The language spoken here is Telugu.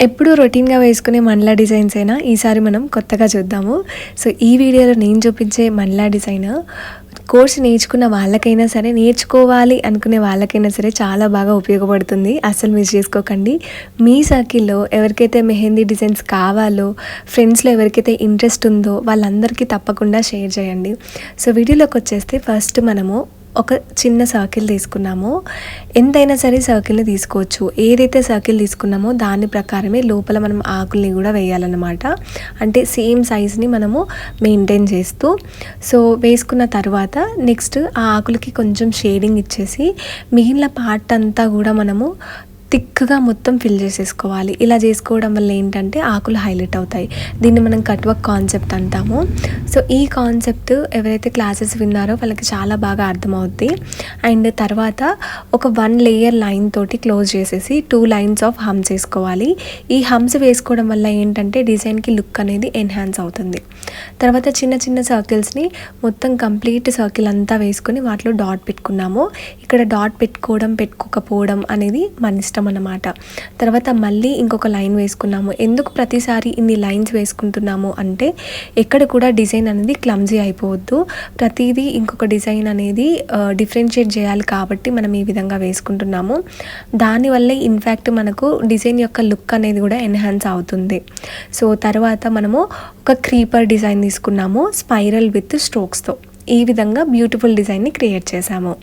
ఎప్పుడూ రొటీన్‌గా వేసుకునే మనలా డిజైన్స్ అయినా ఈసారి మనం కొత్తగా చూద్దాము. సో, ఈ వీడియోలో నేను చూపించే మనలా డిజైన్ కోర్స్ నేర్చుకున్న వాళ్ళకైనా సరే, నేర్చుకోవాలి అనుకునే వాళ్ళకైనా సరే చాలా బాగా ఉపయోగపడుతుంది. అస్సలు మిస్ చేసుకోకండి. మీ సర్కిల్‌లో ఎవరికైతే మెహందీ డిజైన్స్ కావాలో, ఫ్రెండ్స్‌లో ఎవరికైతే ఇంట్రెస్ట్ ఉందో వాళ్ళందరికీ తప్పకుండా షేర్ చేయండి. సో, వీడియోలోకొచ్చేస్తే ఫస్ట్ మనము ఒక చిన్న సర్కిల్ తీసుకున్నాము. ఎంతైనా సరే సర్కిల్ని తీసుకోవచ్చు. ఏదైతే సర్కిల్ తీసుకున్నామో దాని ప్రకారమే లోపల మనం ఆకుల్ని కూడా వేయాలన్నమాట. అంటే సేమ్ సైజ్ని మనము మెయింటైన్ చేస్తూ సో వేసుకున్న తర్వాత నెక్స్ట్ ఆ ఆకులకి కొంచెం షేడింగ్ ఇచ్చేసి మిగిలిన పార్ట్ అంతా కూడా మనము థిక్గా మొత్తం ఫిల్ చేసేసుకోవాలి. ఇలా చేసుకోవడం వల్ల ఏంటంటే ఆకులు హైలైట్ అవుతాయి. దీన్ని మనం కట్ వర్క్ కాన్సెప్ట్ అంటాము. సో ఈ కాన్సెప్ట్ ఎవరైతే క్లాసెస్ విన్నారో వాళ్ళకి చాలా బాగా అర్థమవుద్ది. అండ్ తర్వాత ఒక 1 లేయర్ లైన్ తోటి క్లోజ్ చేసేసి 2 లైన్స్ ఆఫ్ హమ్స్ వేసుకోవాలి. ఈ హమ్స్ వేసుకోవడం వల్ల ఏంటంటే డిజైన్కి లుక్ అనేది ఎన్హాన్స్ అవుతుంది. తర్వాత చిన్న చిన్న సర్కిల్స్ని మొత్తం కంప్లీట్ సర్కిల్ అంతా వేసుకొని వాటిలో డాట్ పెట్టుకున్నాము. ఇక్కడ డాట్ పెట్టుకోవడం పెట్టుకోకపోవడం అనేది మన ఇష్టం అన్నమాట. తర్వాత మళ్ళీ ఇంకొక లైన్ వేసుకున్నాము. ఎందుకు ప్రతిసారి ఇన్ని లైన్స్ వేసుకుంటున్నాము అంటే ఎక్కడ కూడా డిజైన్ అనేది క్లమ్జీ అయిపోవద్దు. ప్రతిదీ ఇంకొక డిజైన్ అనేది డిఫరెన్షియేట్ చేయాలి కాబట్టి మనం ఈ విధంగా వేసుకుంటున్నాము. దానివల్లే ఇన్ఫ్యాక్ట్ మనకు డిజైన్ యొక్క లుక్ అనేది కూడా ఎన్హాన్స్ అవుతుంది. సో తర్వాత మనము ఒక క్రీపర్ డిజైన్ తీసుకున్నాము స్పైరల్ విత్ స్ట్రోక్స్తో. ఈ విధంగా బ్యూటిఫుల్ డిజైన్ని క్రియేట్ చేశాము.